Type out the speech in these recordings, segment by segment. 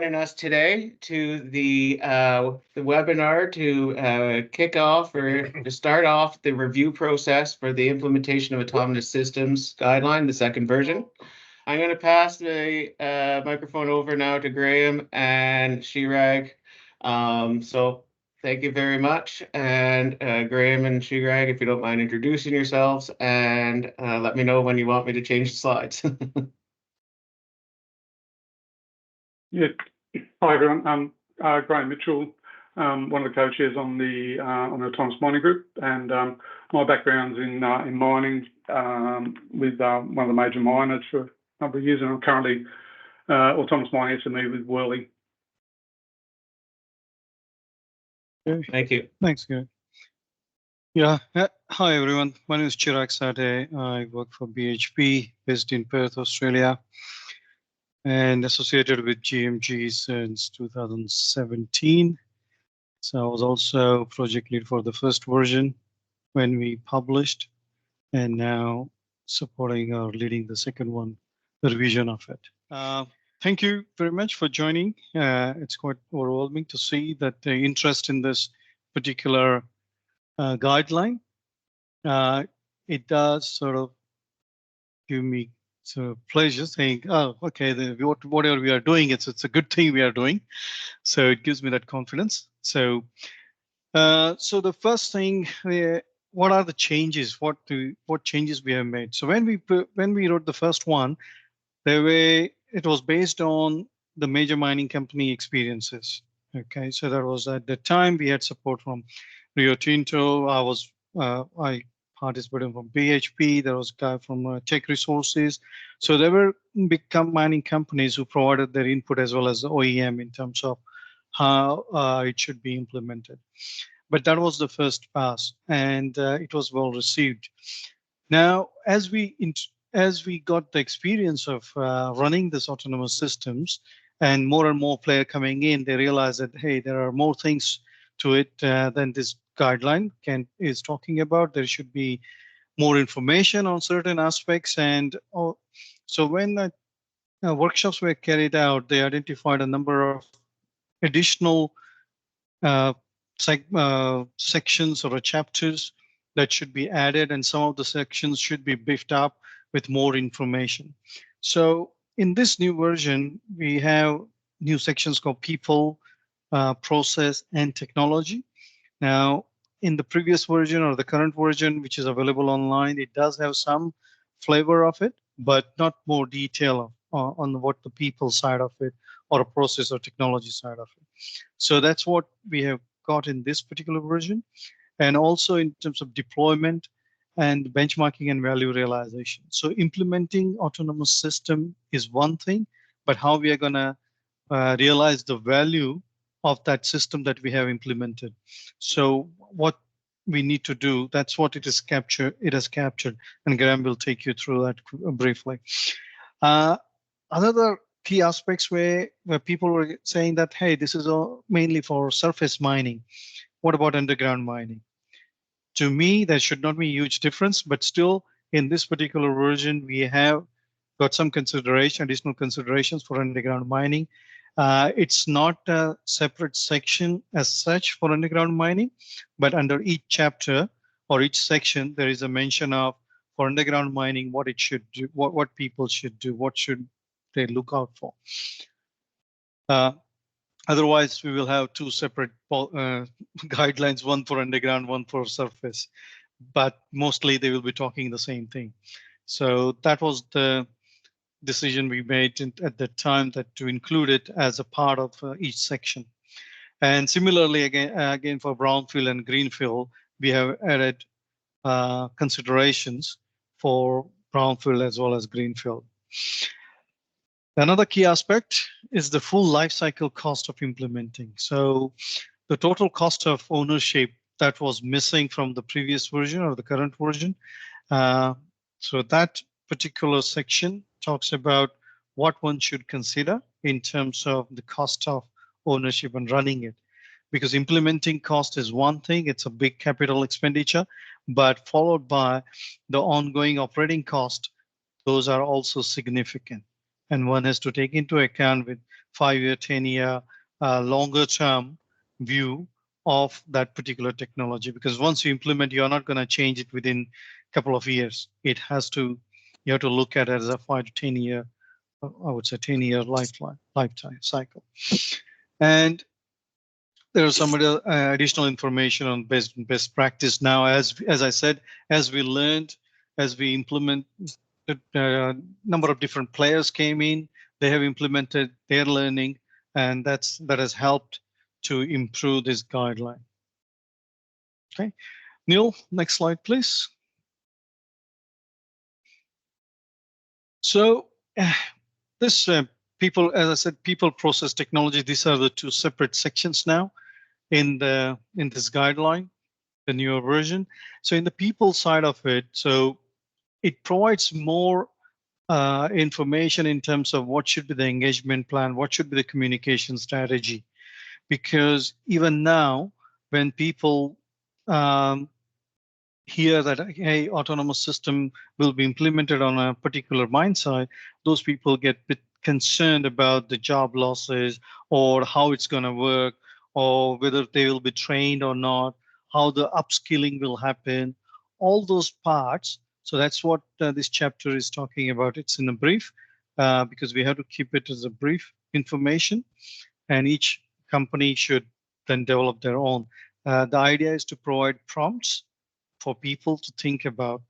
joining us today to the webinar to kick off or to start off the review process for the implementation of Autonomous Systems Guideline, the second version. I'm going to pass the microphone over now to Graeme and Chirag. So thank you very much. And Graeme and Chirag, if you don't mind introducing yourselves and let me know when you want me to change the slides. Yeah. Hi everyone. I'm Graeme Mitchell, one of the co-chairs on the Autonomous Mining Group, and my background's in mining with one of the major miners for a number of years, and I'm currently Autonomous Mining SME with Worley. Thank you. Thanks, Gary. Yeah. Hi everyone. My name is Chirag Sathe. I work for BHP, based in Perth, Australia, and associated with GMG since 2017. So I was also project lead for the first version when we published, and now supporting or leading the second one, the revision of it. Thank you very much for joining. It's quite overwhelming to see that the interest in this particular guideline. It does sort of give me sort of pleasure saying, oh, okay, whatever we are doing, it's a good thing we are doing. So it gives me that confidence. So, so the first thing, what are the changes? What changes we have made? So when we wrote the first one, it was based on the major mining company experiences. Okay, so that was at the time we had support from Rio Tinto. I participated from BHP. There was a guy from Tech Resources. So there were big mining companies who provided their input as well as the OEM in terms of how it should be implemented. But that was the first pass, and it was well received. Now, as we got the experience of running this autonomous systems, and more players coming in, they realized that, hey, there are more things to it than this guideline is talking about. There should be more information on certain aspects. And so when workshops were carried out, they identified a number of additional sections or chapters that should be added, and some of the sections should be beefed up with more information. So in this new version, we have new sections called people, process, and technology. Now, in the previous version or the current version, which is available online, it does have some flavor of it, but not more detail on what the people side of it or a process or technology side of it. So that's what we have got in this particular version. And also in terms of deployment and benchmarking and value realization. So implementing autonomous system is one thing, but how we are going to realize the value of that system that we have implemented. So what we need to do, that's what it has captured, and Graeme will take you through that briefly. Another key aspects where people were saying that, hey, this is mainly for surface mining. What about underground mining? To me, there should not be a huge difference, but still in this particular version, we have got some additional considerations for underground mining. It's not a separate section as such for underground mining, but under each chapter or each section, there is a mention of for underground mining, what it should do, what people should do, what should they look out for. Otherwise, we will have two separate guidelines, one for underground, one for surface, but mostly they will be talking the same thing. So that was the decision we made at that time, that to include it as a part of each section. And similarly, again for brownfield and greenfield, we have added considerations for brownfield as well as greenfield. Another key aspect is the full life cycle cost of implementing. So the total cost of ownership that was missing from the previous version or the current version. So that particular section talks about what one should consider in terms of the cost of ownership and running it. Because implementing cost is one thing, it's a big capital expenditure, but followed by the ongoing operating cost, those are also significant. and one has to take into account with 5-year, 10-year, longer term view of that particular technology. Because once you implement, you're not going to change it within a couple of years. You have to look at it as a 5 to 10-year, I would say 10-year lifetime cycle. And there are some additional information on best practice now. As I said, as we learned, as we implement, number of different players came in. They have implemented their learning, and that has helped to improve this guideline. Okay, Neil, next slide, please. So this people, as I said, people, process, technology. These are the two separate sections now in this guideline, the newer version. So in the people side of it, so it provides more information in terms of what should be the engagement plan, what should be the communication strategy. Because even now, when people hear that, hey, autonomous system will be implemented on a particular mine site, those people get a bit concerned about the job losses or how it's going to work, or whether they will be trained or not, how the upskilling will happen, all those parts. So that's what this chapter is talking about. It's in a brief, because we have to keep it as a brief information, and each company should then develop their own. The idea is to provide prompts for people to think about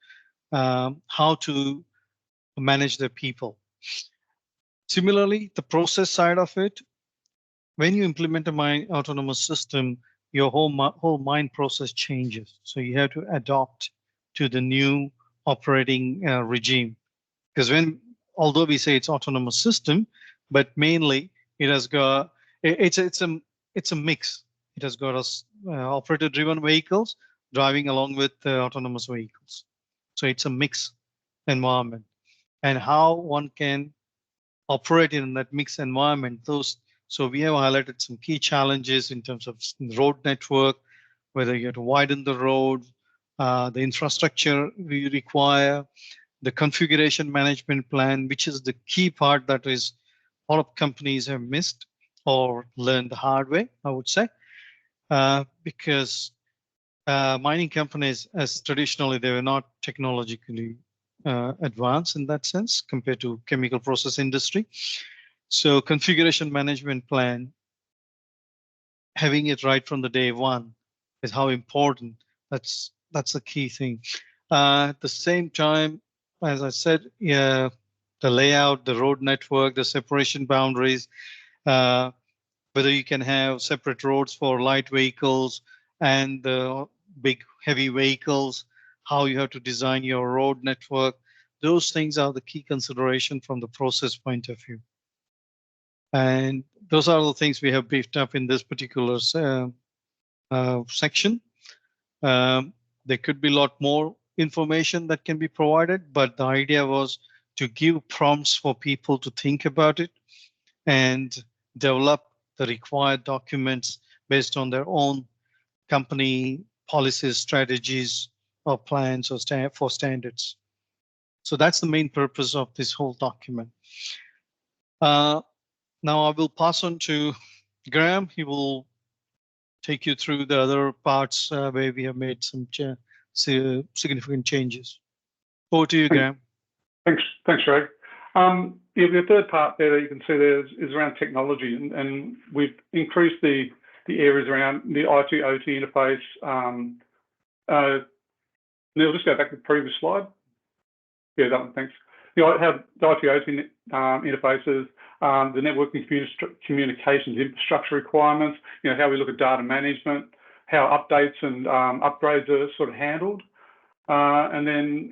how to manage their people. Similarly, the process side of it, when you implement a mine autonomous system, your whole mine process changes. So you have to adapt to the new operating regime. Because although we say it's autonomous system, but mainly it has got, it's a mix. It has got operator-driven vehicles driving along with autonomous vehicles. So it's a mixed environment, and how one can operate in that mixed environment. So we have highlighted some key challenges in terms of road network, whether you have to widen the road, the infrastructure we require, the configuration management plan, which is the key part that is a lot of companies have missed or learned the hard way, I would say, because mining companies, as traditionally, they were not technologically advanced in that sense compared to chemical process industry. So configuration management plan, having it right from the day one is how important. That's the key thing. At the same time, as I said, the layout, the road network, the separation boundaries, whether you can have separate roads for light vehicles and the big heavy vehicles, how you have to design your road network. Those things are the key consideration from the process point of view. And those are the things we have beefed up in this particular section. There could be a lot more information that can be provided, but the idea was to give prompts for people to think about it and develop the required documents based on their own company policies, strategies, or plans, or for standards. So that's the main purpose of this whole document. Now I will pass on to Graeme. He will take you through the other parts where we have made some significant changes. Over to you, Graeme. Thanks, Chirag. The third part there that you can see there is around technology, and we've increased the areas around the IT/OT interface. Neil, just go back to the previous slide. Yeah, that one, thanks. The IT/OT interfaces, the networking communications infrastructure requirements, how we look at data management, how updates and upgrades are sort of handled. And then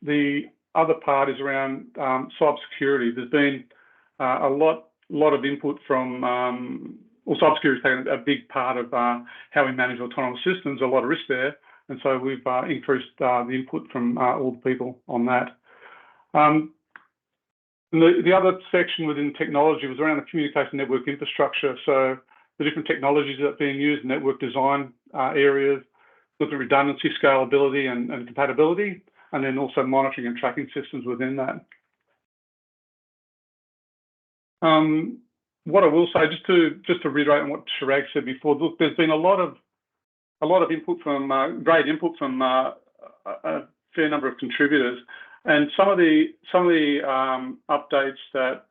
the other part is around cybersecurity. There's been a lot of input from, well, cybersecurity has taken a big part of how we manage autonomous systems, a lot of risk there. And so we've increased the input from all the people on that. The other section within technology was around the communication network infrastructure. So the different technologies that are being used, network design areas, looking at redundancy, scalability, and compatibility, and then also monitoring and tracking systems within that. What I will say, just to reiterate on what Chirag said before, look, there's been a lot of input from great input from a fair number of contributors, and some of the updates that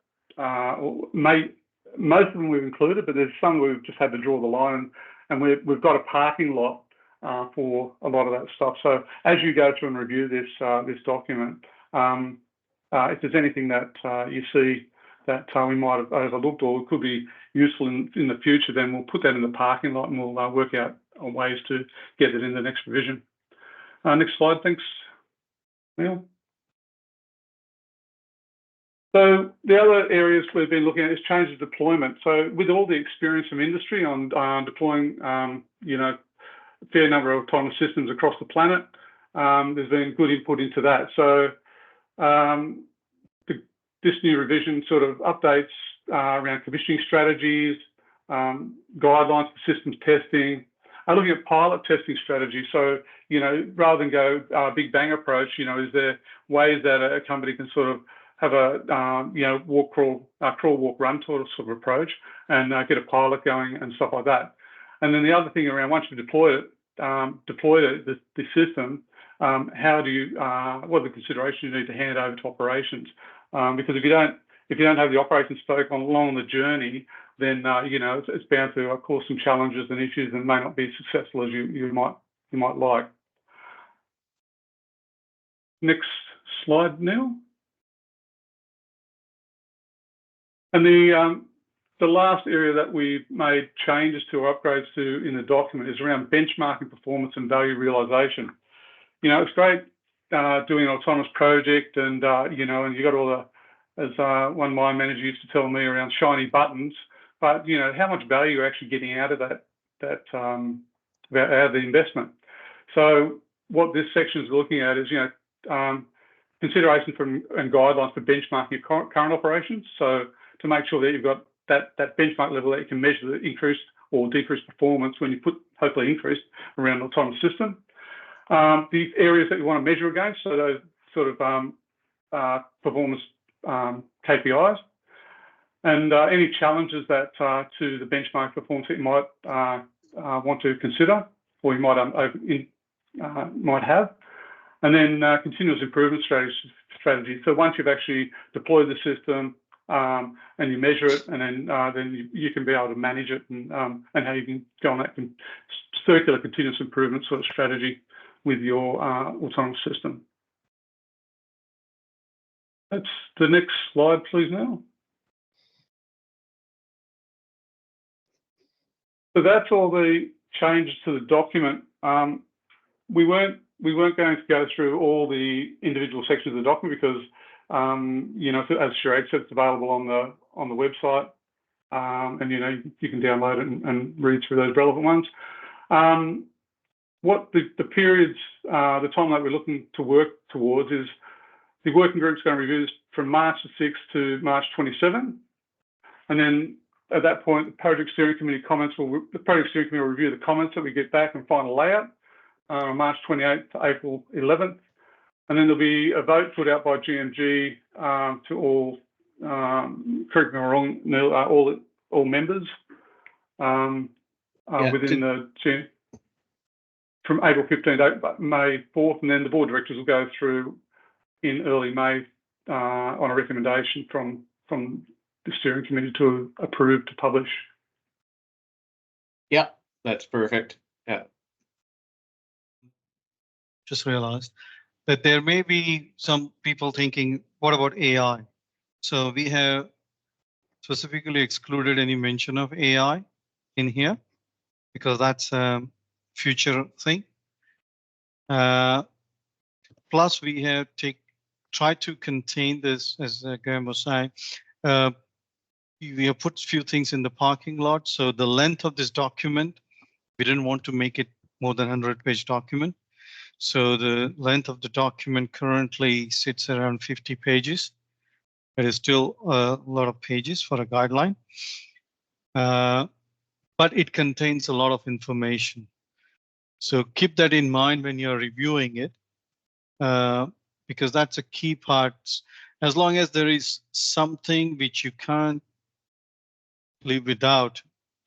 most of them we've included, but there's some we've just had to draw the line, and we've got a parking lot for a lot of that stuff. So as you go through and review this document, if there's anything that you see that we might have overlooked or could be useful in the future, then we'll put that in the parking lot and we'll work out ways to get it in the next revision. Next slide, thanks, Neil. So the other areas we've been looking at is change of deployment. So with all the experience from industry on deploying, a fair number of autonomous systems across the planet, there's been good input into that. So this new revision sort of updates around commissioning strategies, guidelines for systems testing, looking at pilot testing strategies. So, rather than go big bang approach, is there ways that a company can sort of have a, crawl, walk, run sort of approach and get a pilot going and stuff like that. And then the other thing around, once you've deployed the system, how do you, what are the considerations you need to hand over to operations? Because if you don't have the operations folk along the journey, then it's bound to cause some challenges and issues and may not be as successful as you might like. Next slide, Neil. And the last area that we've made changes to or upgrades to in the document is around benchmarking performance and value realization. It's great doing an autonomous project and and you got all the, as one mine manager used to tell me, around shiny buttons, but how much value you're actually getting out of that out of the investment. So what this section is looking at is consideration and guidelines for benchmarking your current operations. So to make sure that you've got that benchmark level that you can measure the increased or decreased performance when you put, hopefully increased, around an autonomous system. The areas that you want to measure against, so those sort of performance KPIs, and any challenges that to the benchmark performance that you might want to consider or you might have, and then continuous improvement strategy. So once you've actually deployed the system and you measure it, and then you can be able to manage it and how you can go on that circular continuous improvement sort of strategy with your autonomous system. That's the next slide, please, now. So that's all the changes to the document. We weren't going to go through all the individual sections of the document because, as Chirag said, it's available on the website, and you can download it and read through those relevant ones. What the periods, the time that we're looking to work towards is the working group's going to review this from March the 6th to March 27, and then at that point, the project steering committee will review the comments that we get back and final layout. March 28th to April 11th, and then there'll be a vote put out by GMG to all, correct me if I'm wrong, Neil, all members within the from April 15th to May 4th, and then the board directors will go through in early May on a recommendation from the steering committee to approve to publish. Yeah, that's perfect. Yeah. Just realized that there may be some people thinking, what about AI? So we have specifically excluded any mention of AI in here because that's a future thing. Plus, we have tried to contain this, as Graeme was saying. We have put a few things in the parking lot. So the length of this document, we didn't want to make it more than 100-page document. So the length of the document currently sits around 50 pages. It is still a lot of pages for a guideline, but it contains a lot of information. So keep that in mind when you're reviewing it, because that's a key part. As long as there is something which you can't without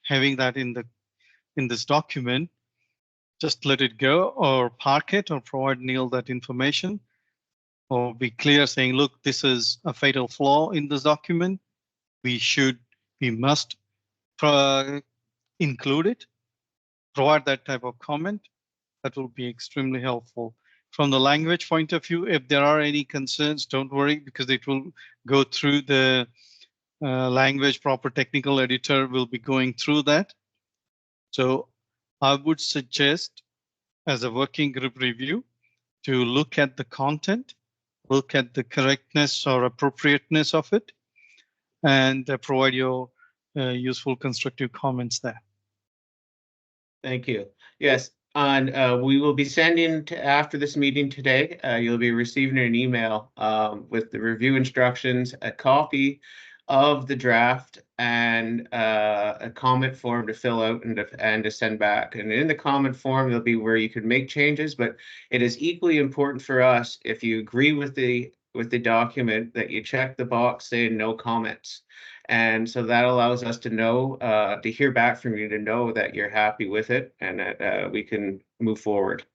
having that in this document, just let it go or park it or provide Neil that information, or be clear saying, look, this is a fatal flaw in this document. We must include it, provide that type of comment. That will be extremely helpful. From the language point of view, if there are any concerns, don't worry, because it will go through the language proper technical editor will be going through that. So I would suggest as a working group review to look at the content, look at the correctness or appropriateness of it, and provide your useful constructive comments there. Thank you. Yes, and we will be sending after this meeting today, you'll be receiving an email with the review instructions, a copy of the draft, and a comment form to fill out and to send back. And in the comment form, there'll be where you can make changes, but it is equally important for us, if you agree with the document, that you check the box saying no comments. And so that allows us to know, to hear back from you, to know that you're happy with it and that we can move forward.